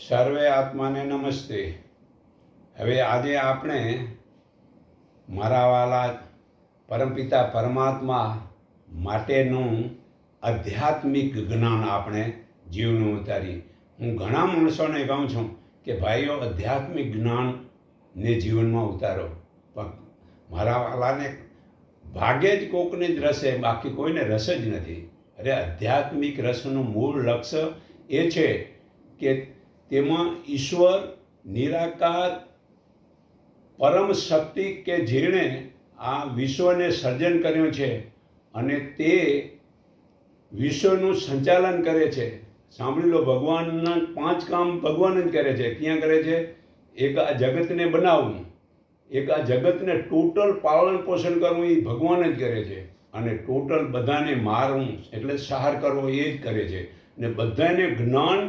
સર્વે આત્માને નમસ્તે. હવે આજે આપણે મારા વાલા પરમપિતા પરમાત્મા માટેનું આધ્યાત્મિક જ્ઞાન આપણે જીવનમાં ઉતારી. હું ઘણા માણસોને કહું છું કે ભાઈઓ આધ્યાત્મિક જ્ઞાનને જીવનમાં ઉતારો, પણ મારા વાલાને ભાગે જ કોકને જ રસે, બાકી કોઈને રસ જ નથી. અરે આધ્યાત્મિક રસનું મૂળ લક્ષ્ય એ છે કે તેમાં ઈશ્વર નિરાકાર પરમ શક્તિ કે જેણે આ વિશ્વને સર્જન કર્યું છે અને તે વિશ્વનું સંચાલન કરે છે. સાંભળી લો, ભગવાનના 5 કામ ભગવાન જ કરે છે. ક્યાં કરે છે? એક આ જગતને બનાવવું, એક આ જગતને ટોટલ પાલન પોષણ કરવું એ ભગવાન જ કરે છે, અને ટોટલ બધાને મારવું એટલે સહાર કરવો એ જ કરે છે, ને બધાને જ્ઞાન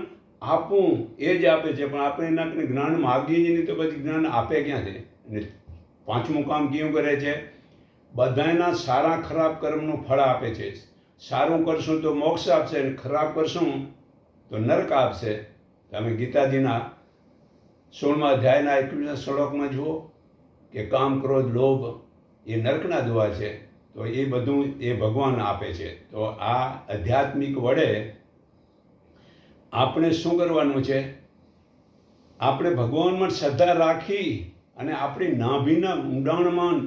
આપવું એ જ આપે છે. પણ આપણે એના જ્ઞાન માગીએ જ નહીં તો પછી જ્ઞાન આપે ક્યાંથી? અને 5મું કામ કેવું કરે છે? બધાના સારા ખરાબ કર્મનું ફળ આપે છે. સારું કરશું તો મોક્ષ આપશે, અને ખરાબ કરશું તો નરક આપશે. તમે ગીતાજીના 16મા અધ્યાયના 21 શ્લોકમાં જુઓ કે કામ, ક્રોધ, લોભ એ નરકના દુઆ છે. તો એ બધું એ ભગવાન આપે છે. તો આ આધ્યાત્મિક વડે આપણે શું કરવાનું છે? આપણે ભગવાનમાં શ્રદ્ધા રાખી અને આપણી નાભીના ઊંડાણમાં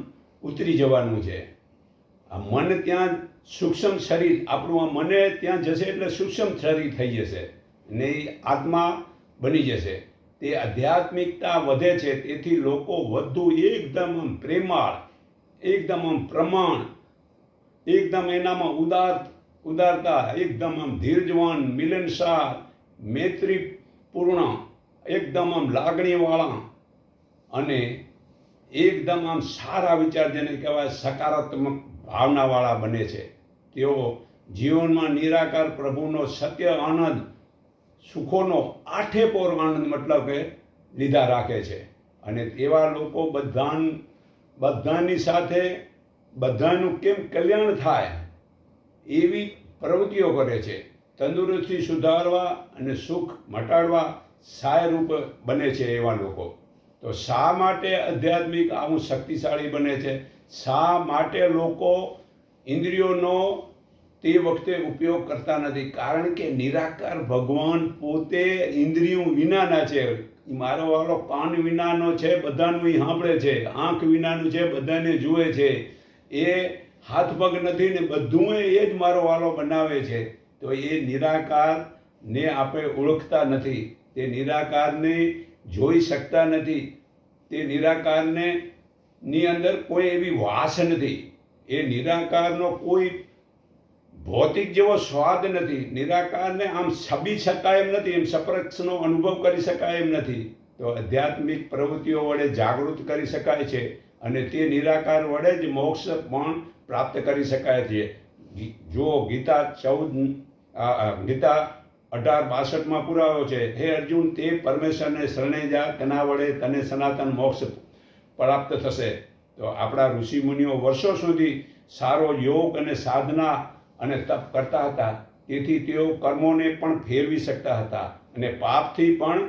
ઉતરી જવાનું છે. આ મન ત્યાં સૂક્ષ્મ શરીર, આપણું આ મને ત્યાં જશે એટલે સૂક્ષ્મ શરીર થઈ જશે ને એ આત્મા બની જશે. તે આધ્યાત્મિકતા વધે છે. તેથી લોકો વધુ એકદમ આમ પ્રેમાળ, એકદમ આમ પ્રમાણ, એકદમ એનામાં ઉદારતા, એકદમ આમ ધીરજવાન, મિલનસાર, મૈત્રીપૂર્ણ, એકદમ આમ લાગણીવાળા અને એકદમ આમ સારા વિચાર, જેને કહેવાય સકારાત્મક ભાવનાવાળા બને છે. તેઓ જીવનમાં નિરાકાર પ્રભુનો સત્ય આનંદ, સુખોનો આઠે પોર આનંદ મતલબ કે લીધા રાખે છે. અને તેવા લોકો બધાની સાથે બધાનું કેમ કલ્યાણ થાય એવી પ્રવૃત્તિઓ કરે છે. તંદુરસ્તી સુધારવા અને સુખ મટાડવા સહાયરૂપ બને છે એવા લોકો. તો શા માટે આધ્યાત્મિક આવું શક્તિશાળી બને છે? શા માટે લોકો ઇન્દ્રિયોનો તે વખતે ઉપયોગ કરતા નથી? કારણ કે નિરાકાર ભગવાન પોતે ઇન્દ્રિયો વિનાના છે. મારો વાલો કાન વિનાનો છે, બધાનું એ સાંભળે છે. આંખ વિનાનું છે, બધાને જુએ છે. એ હાથ પગ નથી ને બધું એ જ મારો વાલો બનાવે છે. તો એ નિરાકારને આપણે ઓળખતા નથી, તે નિરાકારને જોઈ શકતા નથી, તે નિરાકારને ની અંદર કોઈ એવી વાસ નથી, એ નિરાકારનો કોઈ ભૌતિક જેવો સ્વાદ નથી, નિરાકારને આમ છબી શકાય એમ નથી, એમ સપ્રક્ષનો અનુભવ કરી શકાય એમ નથી. તો આધ્યાત્મિક પ્રવૃત્તિઓ વડે જાગૃત કરી શકાય છે અને તે નિરાકાર વડે જ મોક્ષ પણ પ્રાપ્ત કરી શકાય છે. જો ગીતા 18:62 પુરાવો છે, હે અર્જુન, તે પરમેશ્વરને શરણે જા, તેના વડે તને સનાતન મોક્ષ પ્રાપ્ત થશે. તો આપણા ઋષિમુનિઓ વર્ષો સુધી સારો યોગ અને સાધના અને તપ કરતા હતા. તેથી તેઓ કર્મોને પણ ફેરવી શકતા હતા અને પાપથી પણ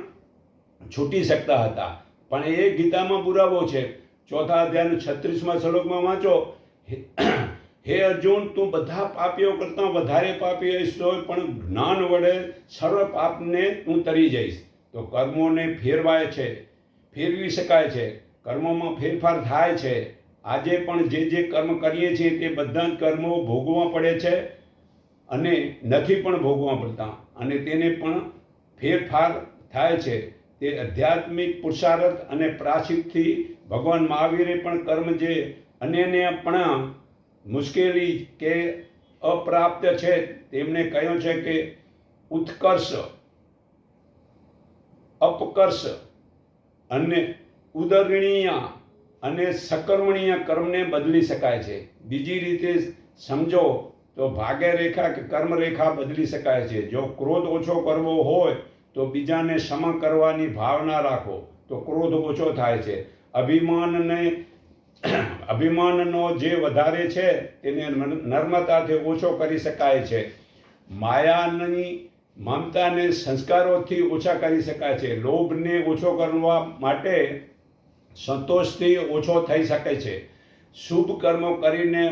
છૂટી શકતા હતા. પણ એ ગીતામાં પુરાવો છે. 4થા અધ્યાયનું 36મા શ્લોકમાં વાંચો, હે અર્જુન, તું બધા પાપીઓ કરતાં વધારે પાપી હઈશ તો પણ જ્ઞાન વડે સર્વ પાપને તું તરી જઈશ. તો કર્મોને ફેરવી શકાય છે, કર્મોમાં ફેરફાર થાય છે. આજે પણ જે કર્મ કરીએ છીએ તે બધા જ કર્મો ભોગવવા પડે છે અને નથી પણ ભોગવવા પડતા, અને તેને પણ ફેરફાર થાય છે. તે આધ્યાત્મિક પુરુષાર્થ અને પ્રાયશ્ચિતથી ભગવાન મહાવીરે પણ કર્મ જે અન્યને પણ મુશ્કેલી કે અપ્રાપ્ત છે તેમને કહ્યું છે કે ઉત્કર્ષ, અપકર્ષ અને ઉદરણીય અને સકર્મણીય કર્મને બદલી શકાય છે. બીજી રીતે સમજો તો ભાગ્ય રેખા કે કર્મ રેખા બદલી શકાય છે. જો ક્રોધ ઓછો કરવો હોય તો બીજાને ક્ષમા કરવાની ભાવના રાખો તો ક્રોધ ઓછો થાય છે. અભિમાનનો જે વધારે છે તેને નર્મતાથી ઓછો કરી શકાય છે. માયાની મમતાને સંસ્કારોથી ઓછા કરી શકાય છે. લોભને ઓછો કરવા માટે સંતોષથી ઓછો થઈ શકે છે. શુભ કર્મો કરીને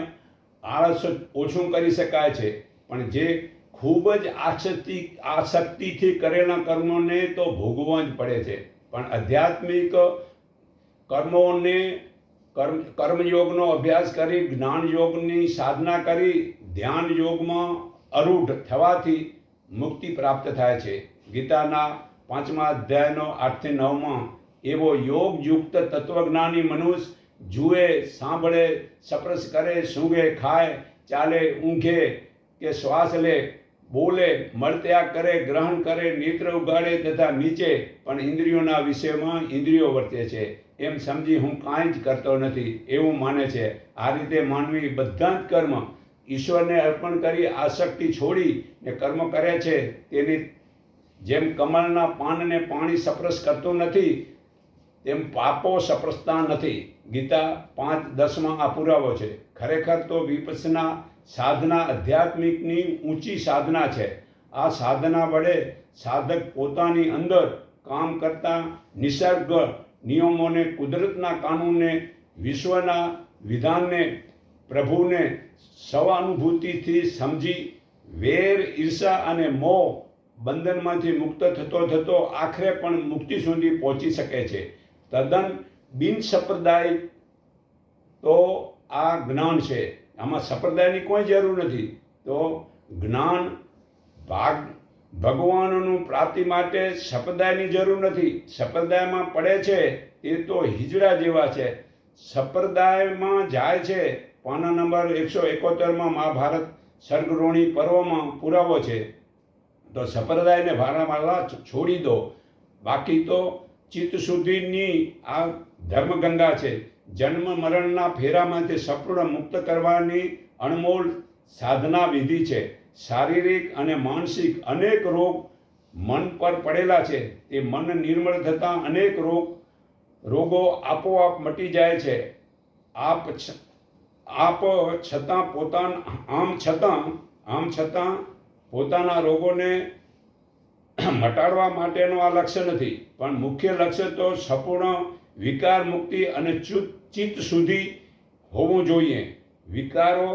આળસ ઓછું કરી શકાય છે. પણ જે ખૂબ જ આસક્તિથી કરેલા કર્મોને તો ભોગવવા જ પડે છે. પણ આધ્યાત્મિક કર્મોને કર્મયોગનો અભ્યાસ કરી, જ્ઞાન યોગની સાધના કરી, ધ્યાન યોગમાં અરૂઢ થવાથી મુક્તિ પ્રાપ્ત થાય છે. ગીતાના 5મા અધ્યાયનો 8-9માં એવો યોગયુક્ત તત્વજ્ઞાની મનુષ્ય જુએ, સાંભળે, સ્પર્શ કરે, સૂંઘે, ખાય, ચાલે, ઊંઘે કે શ્વાસ લે, બોલે, મળત્યાગ કરે, ગ્રહણ કરે, નેત્ર ઉગાડે તથા નીચે, પણ ઇન્દ્રિયોના વિષયમાં ઇન્દ્રિયો વર્તે છે એમ સમજી હું કાંઈ જ કરતો નથી એવું માને છે. આ રીતે માનવી બધા જ કર્મ ઈશ્વરને અર્પણ કરી આસક્તિ છોડીને કર્મ કરે છે. તેની જેમ કમળના પાનને પાણી સ્પર્શ કરતું નથી તેમ પાપો સ્પર્શતા નથી. ગીતા 5:10માં આ પુરાવો છે. ખરેખર તો વિપસ્સના સાધના આધ્યાત્મિકની ઊંચી સાધના છે. આ સાધના વડે સાધક પોતાની અંદર કામ કરતા નિસર્ગ નિયમોને, કુદરતના કાનૂનને, વિશ્વના વિધાનને, પ્રભુને સ્વાનુભૂતિથી સમજી વેર, ઈર્ષા અને મોહ બંધનમાંથી મુક્ત થતો આખરે પણ મુક્તિ સુધી પહોંચી શકે છે. તદ્દન બિનસંપ્રદાય તો આ જ્ઞાન છે. આમાં સંપ્રદાયની કોઈ જરૂર નથી. તો જ્ઞાન ભગવાનનું પ્રાપ્તિ માટે સંપ્રદાયની જરૂર નથી. સંપ્રદાયમાં પડે છે તે તો હિજડા જેવા છે. સંપ્રદાયમાં જાય છે. પાના નંબર 171માં મહાભારત સર્ગરોણી પર્વમાં પુરાવો છે. તો સંપ્રદાયને વારાવાલા છોડી દો. બાકી તો ચિત્ત શુદ્ધિની આ ધર્મગંગા છે. જન્મ મરણના ફેરામાંથી સંપૂર્ણ મુક્ત કરવાની અણમોલ સાધના વિધિ છે. શારીરિક અને માનસિક અનેક રોગ મન પર પડેલા છે. તે મન નિર્મળ થતાં અનેક રોગો આપોઆપ મટી જાય છે. આમ છતાં પોતાના રોગોને મટાડવા માટેનો આ લક્ષ્ય નથી, પણ મુખ્ય લક્ષ્ય તો સંપૂર્ણ વિકાર મુક્તિ અને ચિત્ત શુદ્ધિ હોવું જોઈએ. વિકારો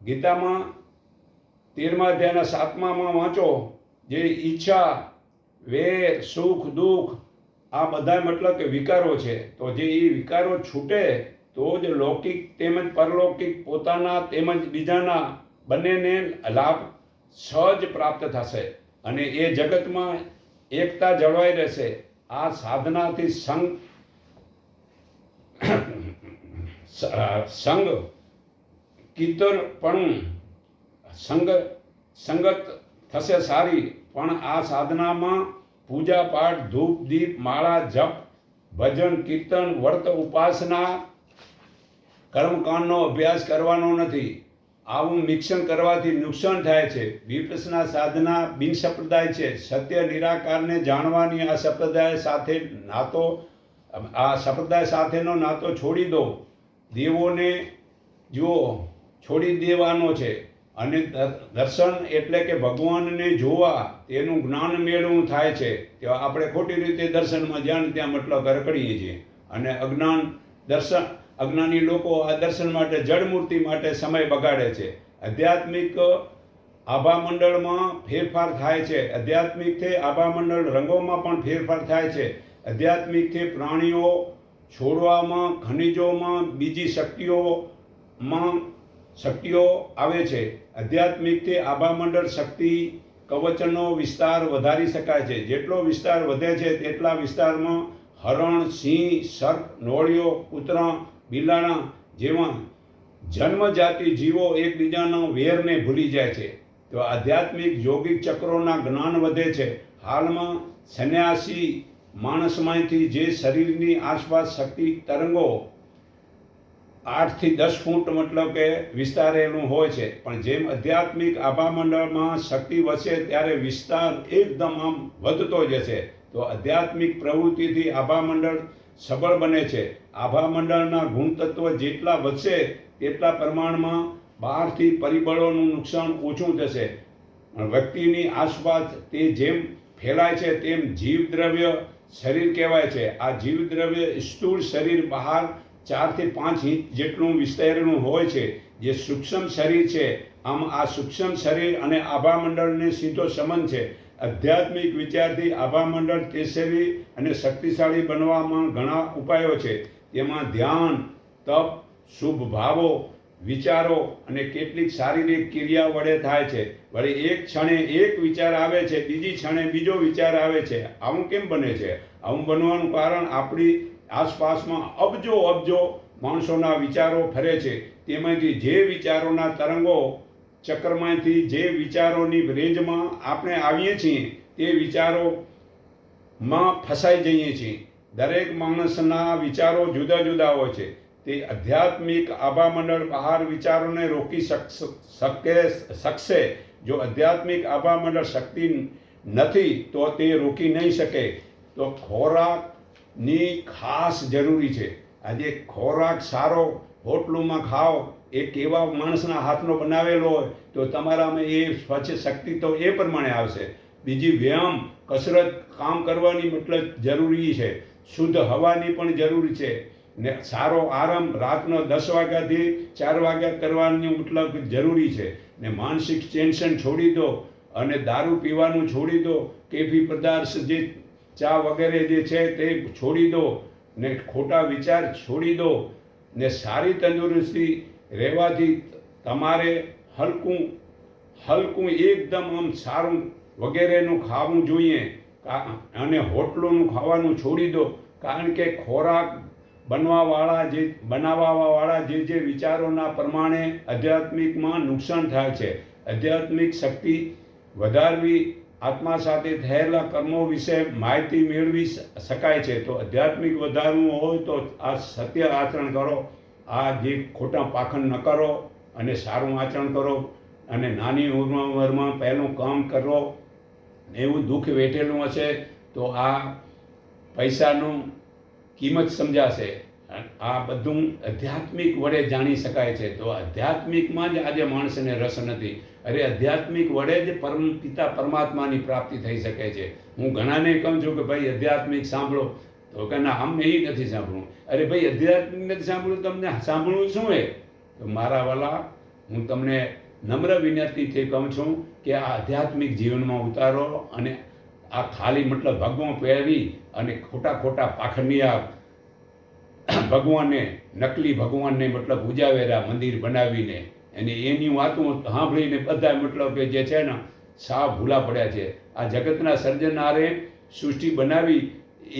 ગીતામાં 13મા અધ્યાયના 7મામાં વાંચો. જે ઈચ્છા, વેર, સુખ, દુઃખ આ બધા મતલબ કે વિકારો છે. તો જે એ વિકારો છૂટે તો જ લૌકિક તેમજ પરલૌકિક પોતાના તેમજ બીજાના બંનેને લાભ સહજ પ્રાપ્ત થશે અને એ જગતમાં એકતા જળવાઈ રહેશે. આ સાધનાથી સંગત થશે સારી. પણ આ સાધનામાં પૂજા પાઠ, ધૂપ, દીપ, માળા, જપ, ભજન, કીર્તન, વ્રત, ઉપાસના, કર્મકાંડનો અભ્યાસ કરવાનો નથી. આવું મિશ્રણ કરવાથી નુકસાન થાય છે. વિપસ્સના સાધના બિનસંપ્રદાય છે. સત્ય નિરાકારને જાણવાની આ સંપ્રદાય સાથેનો નાતો છોડી દો. દેવોને જુઓ, છોડી દેવાનો છે. અને દર્શન એટલે કે ભગવાનને જોવા, તેનું જ્ઞાન મેળવવું થાય છે. તેવા આપણે ખોટી રીતે દર્શનમાં જ્યાં ત્યાં મતલબ રખડીએ છીએ. અને અજ્ઞાની લોકો આ દર્શન માટે, જળમૂર્તિ માટે સમય બગાડે છે. આધ્યાત્મિક આભામંડળમાં ફેરફાર થાય છે. આધ્યાત્મિકથી આભામંડળ રંગોમાં પણ ફેરફાર થાય છે. આધ્યાત્મિકથી પ્રાણીઓ છોડવામાં, ખનિજોમાં, બીજી શક્તિઓ આવે છે. આધ્યાત્મિકથી આભામંડળ શક્તિ કવચનો વિસ્તાર વધારી શકાય છે. જેટલો વિસ્તાર વધે છે તેટલા વિસ્તારમાં હરણ, સિંહ, સર્પ, નોળિયો, કૂતરા, બિલાડા જેવા જન્મજાતિ જીવો એકબીજાના વેરને ભૂલી જાય છે. તો આધ્યાત્મિક યોગિક ચક્રોના જ્ઞાન વધે છે. હાલમાં સંન્યાસી માણસમાંથી જે શરીરની આસપાસ શક્તિ તરંગો 8 થી 10 ફૂટ મતલબ કે વિસ્તારેલું હોય છે. પણ જેમ આધ્યાત્મિક આભામંડળમાં શક્તિ વધશે ત્યારે વિસ્તાર એકદમ આમ વધતો જશે. તો આધ્યાત્મિક પ્રવૃત્તિથી આભામંડળ સબળ બને છે. આભામંડળના ગુણતત્વ જેટલા વધશે તેટલા પ્રમાણમાં બહારથી પરિબળોનું નુકસાન ઓછું થશે. વ્યક્તિની આસપાસ તે જેમ ફેલાય છે તેમ જીવદ્રવ્ય શરીર કહેવાય છે. આ જીવદ્રવ્ય સ્થૂળ શરીર બહાર 4 થી 5 ઇંચ જેટલું વિસ્તરેલું હોય છે, જે સૂક્ષ્મ શરીર છે. આમ આ સૂક્ષ્મ શરીર અને આભામંડળને સીધો સંબંધ છે. આધ્યાત્મિક વિચારથી આભામંડળ તેજસ્વી અને શક્તિશાળી બનવામાં ઘણા ઉપાયો છે. તેમાં ધ્યાન, તપ, શુભ ભાવો, વિચારો અને કેટલીક શારીરિક ક્રિયા વડે થાય છે. વળી એક ક્ષણે એક વિચાર આવે છે, બીજી ક્ષણે બીજો વિચાર આવે છે. આવું કેમ બને છે? આવું બનવાનું કારણ આપણી આસપાસમાં અબજો માણસોના વિચારો ફરે છે. તેમાંથી જે વિચારોના તરંગો ચક્રમાંથી જે વિચારોની રેન્જમાં આપણે આવીએ છીએ તે વિચારોમાં ફસાઈ જઈએ છીએ. દરેક માણસના વિચારો જુદા જુદા હોય છે. તે આધ્યાત્મિક આભામંડળ બહાર વિચારોને રોકી શકશે. જો આધ્યાત્મિક આભામંડળ શક્તિ નથી તો તે રોકી નહીં શકે. તો ખોરાકની ખાસ જરૂરી છે. આજે ખોરાક સારો હોટલોમાં ખાઓ, એ કેવા માણસના હાથનો બનાવેલો હોય તો તમારામાં એ સ્વચ્છ શક્તિ તો એ પ્રમાણે આવશે. બીજી વ્યાયામ, કસરત, કામ કરવાની મતલબ જરૂરી છે. શુદ્ધ હવાની પણ જરૂરી છે. ને સારો આરામ રાતનો 10 વાગ્યાથી 4 વાગ્યા કરવાની મતલબ જરૂરી છે. ને માનસિક ટેન્શન છોડી દો અને દારૂ પીવાનું છોડી દો, કેફી પદાર્થ જે ચા વગેરે જે છે તે છોડી દો, ને ખોટા વિચાર છોડી દો. ને સારી તંદુરસ્તી રહેવાથી તમારે હલકું એકદમ આમ સારું વગેરેનું ખાવું જોઈએ. અને હોટલોનું ખાવાનું છોડી દો, કારણ કે ખોરાક બનાવવાવાળા જે વિચારોના પ્રમાણે આધ્યાત્મિકમાં નુકસાન થાય છે. આધ્યાત્મિક શક્તિ વધારવી, આત્મા સાથે થયેલા કર્મો વિશે માહિતી મેળવી શકાય છે. તો આધ્યાત્મિક વધારવું હોય તો આ સત્ય આચરણ કરો, આ જે ખોટા પાખંડ ન કરો અને સારું આચરણ કરો. અને નાની ઉંમરમાં પહેલું કામ કરો. એવું દુઃખ વેઠેલું હશે તો આ પૈસાનું કિંમત સમજાશે. આ બધું આધ્યાત્મિક વડે જાણી શકાય છે. તો આધ્યાત્મિકમાં જ આજે માણસને રસ નથી. અરે આધ્યાત્મિક વડે જ પિતા પરમાત્માની પ્રાપ્તિ થઈ શકે છે. હું ઘણાને કહું છું કે ભાઈ આધ્યાત્મિક સાંભળો, તો કે ના, અમને એ નથી સાંભળવું. અરે ભાઈ આધ્યાત્મિક નથી સાંભળવું, તમને સાંભળવું શું હે? તો મારા વાલા, હું તમને નમ્ર વિનંતીથી કહું છું કે આ આધ્યાત્મિક જીવનમાં ઉતારો. અને આ ખાલી મતલબ ભગવાન પહેરી અને ખોટા પાખંડિયા ભગવાનને, નકલી ભગવાનને મતલબ ઉજાવેરા મંદિર બનાવીને અને એની વાતો સાંભળીને બધા મતલબ કે જે છે ને સાવ ભૂલા પડ્યા છે. આ જગતના સર્જનારે સૃષ્ટિ બનાવી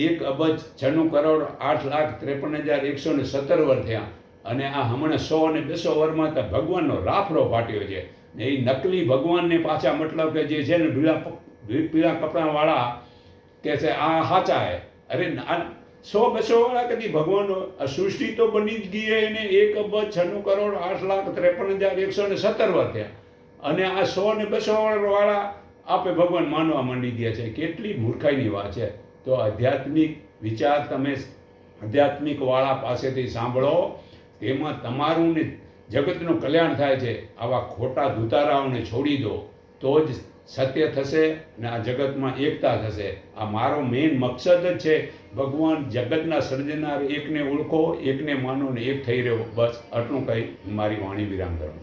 1,96,8,53,117 વર્ષ થયા. અને આ હમણાં 100 અને 200 વર્ષમાં તો ભગવાનનો રાફડો ફાટ્યો છે. ને એ નકલી ભગવાનને પાછા મતલબ કે જે છે ને પીળા કપડાવાળા કે છે આ સાચા હે. અરે 100-200 વાળા કદી ભગવાનનો સૃષ્ટિ તો બની જ ગઈ એને 1,96,8,53,117 વર્ષ થયા. અને આ 100 અને 200 વાળા આપે ભગવાન માનવા માંડી ગયા છે. કેટલી મૂર્ખાઈની વાત છે. તો આધ્યાત્મિક વિચાર તમે આધ્યાત્મિક વાળા પાસેથી સાંભળો. તેમાં તમારું ને જગતનું કલ્યાણ થાય છે. આવા ખોટા ધુતારાઓને છોડી દો તો જ સત્ય થશે અને આ જગતમાં એકતા થશે. આ મારો મેઇન મકસદ જ છે. ભગવાન જગતના સર્જનાર એકને ઓળખો, એકને માનો ને એક થઈ રહ્યો. બસ આટલું કહી મારી વાણી વિરામ કરું.